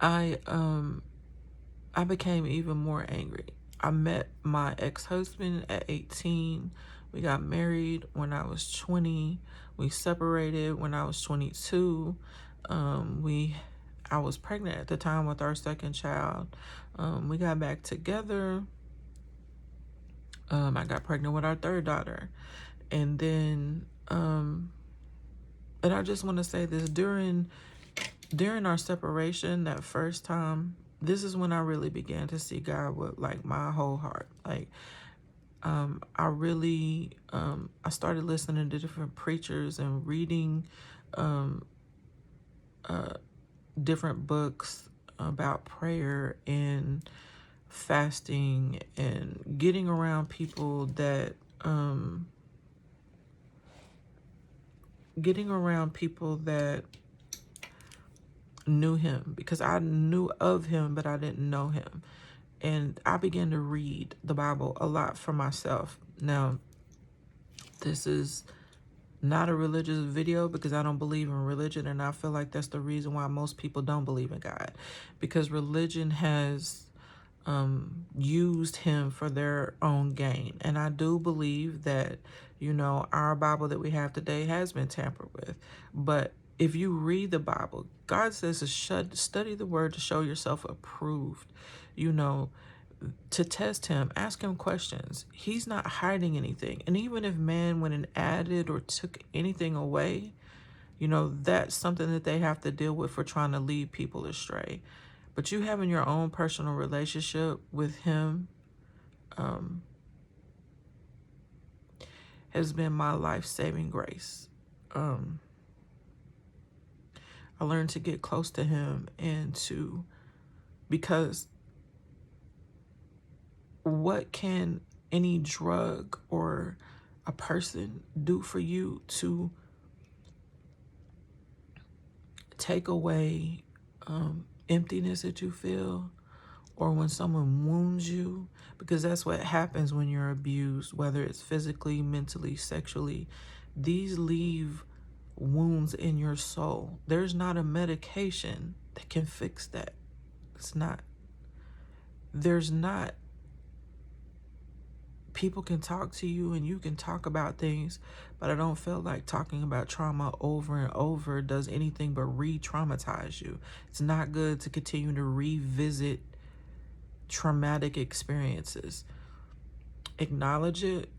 I I became even more angry. I met my ex-husband at 18. We got married when I was 20. We separated when I was 22. I was pregnant at the time with our second child. We got back together. I got pregnant with our third daughter. And then and I just want to say this, during our separation, that first time, this is when I really began to see God with like my whole heart. Like, I started listening to different preachers and reading different books about prayer and fasting and getting around people that knew him, because I knew of him, but I didn't know him. And I began to read the Bible a lot for myself. Now, this is not a religious video because I don't believe in religion, and I feel like that's the reason why most people don't believe in God, because religion has used him for their own gain. And I do believe that, our Bible that we have today has been tampered with. But if you read the Bible, God says to study the word to show yourself approved, to test him, ask him questions. He's not hiding anything. And even if man went and added or took anything away, that's something that they have to deal with for trying to lead people astray. But you having your own personal relationship with him has been my life-saving grace. I learned to get close to him because what can any drug or a person do for you to take away emptiness that you feel, or when someone wounds you? Because that's what happens when you're abused, whether it's physically, mentally, sexually. These leave wounds in your soul. There's not a medication that can fix that. There's not. People can talk to you and you can talk about things, but I don't feel like talking about trauma over and over does anything but re-traumatize you. It's not good to continue to revisit traumatic experiences. Acknowledge it,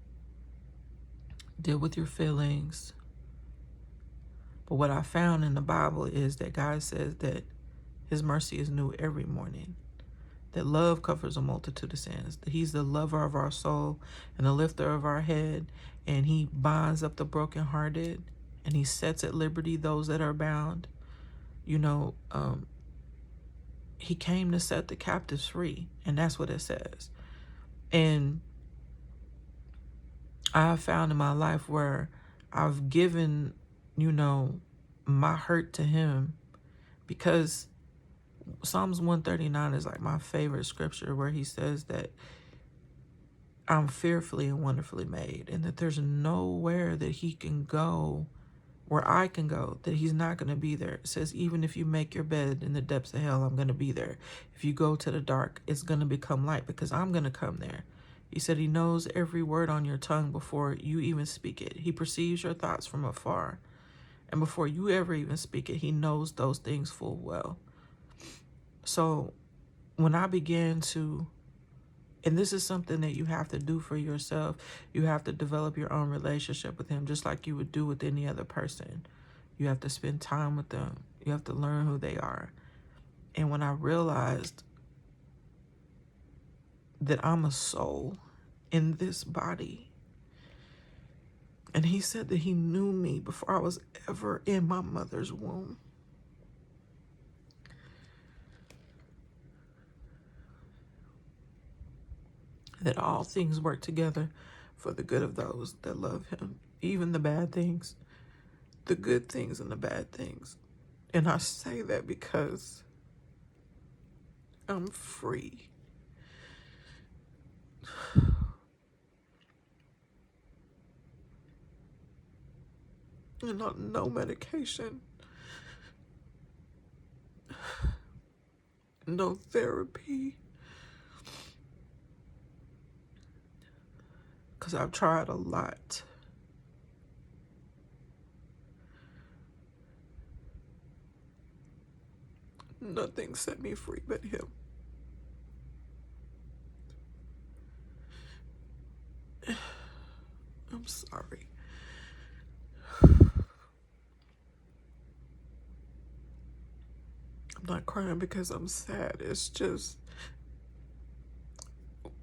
deal with your feelings. But what I found in the Bible is that God says that his mercy is new every morning, that love covers a multitude of sins, that he's the lover of our soul and the lifter of our head, and he binds up the brokenhearted, and he sets at liberty those that are bound. He came to set the captives free, and that's what it says. And I have found in my life where I've given, my hurt to him, because Psalms 139 is like my favorite scripture, where he says that I'm fearfully and wonderfully made, and that there's nowhere that he can go, where I can go, that he's not going to be there. It says, even if you make your bed in the depths of hell, I'm going to be there. If you go to the dark, it's going to become light, because I'm going to come there. He said he knows every word on your tongue before you even speak it. He perceives your thoughts from afar. And before you ever even speak it, he knows those things full well. So when I began to, and this is something that you have to do for yourself, you have to develop your own relationship with him, just like you would do with any other person. You have to spend time with them. You have to learn who they are. And when I realized that I'm a soul in this body, and he said that he knew me before I was ever in my mother's womb, that all things work together for the good of those that love him, even the bad things, the good things and the bad things. And I say that because I'm free. And on no medication. no therapy. Because I've tried a lot. Nothing set me free but him. I'm sorry. I'm not crying because I'm sad. It's just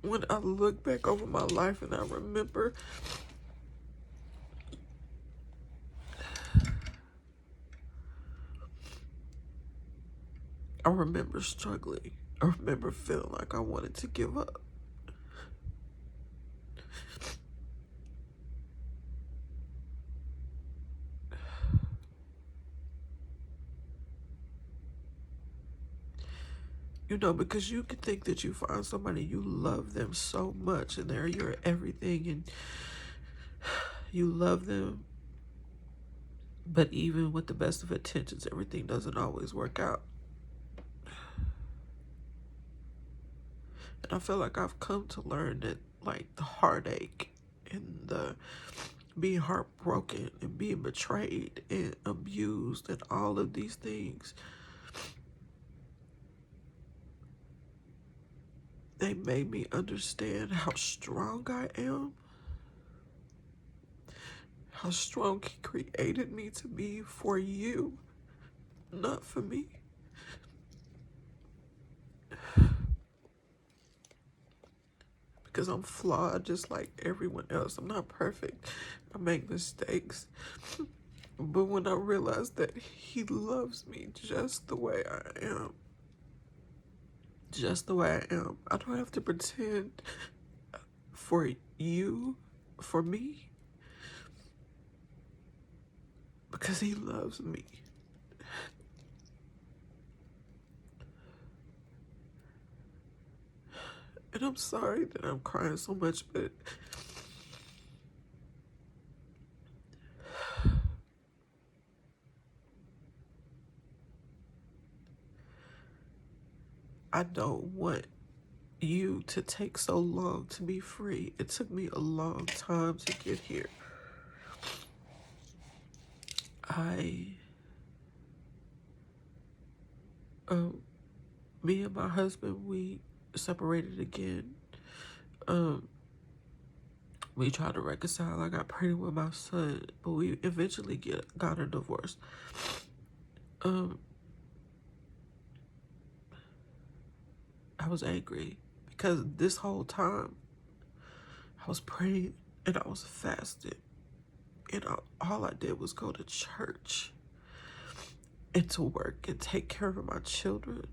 when I look back over my life and I remember struggling. I remember feeling like I wanted to give up. You know, because you can think that you find somebody, you love them so much and they're your everything and you love them. But even with the best of intentions, everything doesn't always work out. And I feel like I've come to learn that, like, the heartache and the being heartbroken and being betrayed and abused and all of these things, they made me understand how strong I am, how strong he created me to be for you, not for me. Because I'm flawed just like everyone else. I'm not perfect. I make mistakes. But when I realized that he loves me just the way I am, just the way I am, I don't have to pretend for you, for me, because he loves me. And I'm sorry that I'm crying so much, but I don't want you to take so long to be free. It took me a long time to get here. Me and my husband, we separated again. We tried to reconcile. I got pregnant with my son, but we eventually got a divorce. I was angry because this whole time I was praying and I was fasting, and all I did was go to church and to work and take care of my children.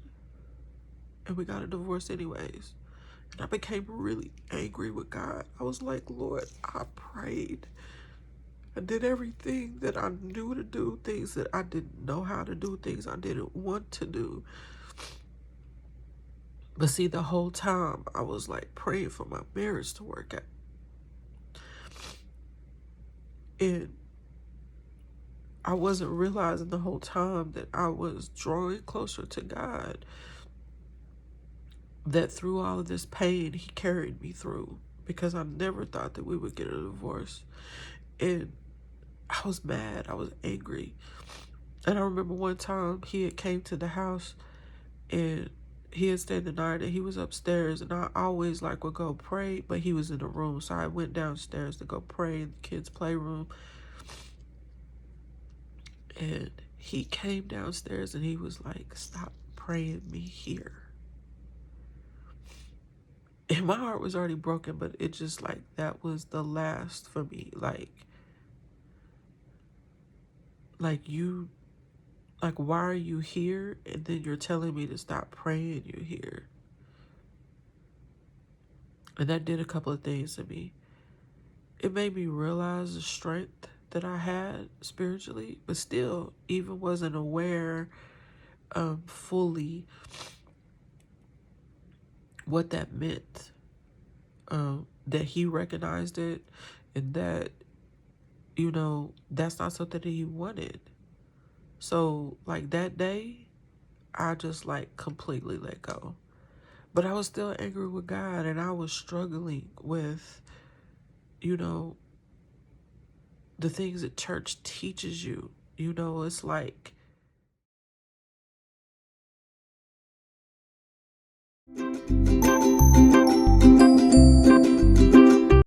And we got a divorce anyways. And I became really angry with God. I was like, Lord, I prayed. I did everything that I knew to do, things that I didn't know how to do, things I didn't want to do. But see, the whole time I was like praying for my marriage to work out. And I wasn't realizing the whole time that I was drawing closer to God, that through all of this pain, he carried me through, because I never thought that we would get a divorce. And I was mad. I was angry. And I remember one time he had came to the house and he had stayed the night and he was upstairs, and I always like would go pray, but he was in the room. So I went downstairs to go pray in the kids' playroom. And he came downstairs and he was like, stop praying me here. And my heart was already broken, but it just like, that was the last for me. You, like, why are you here? And then you're telling me to stop praying you here. And that did a couple of things to me. It made me realize the strength that I had spiritually, but still even wasn't aware fully what that meant. That he recognized it, and that, you know, that's not something that he wanted. So like that day, I just like completely let go. But I was still angry with God, and I was struggling with, you know, the things that church teaches you. You know, it's like,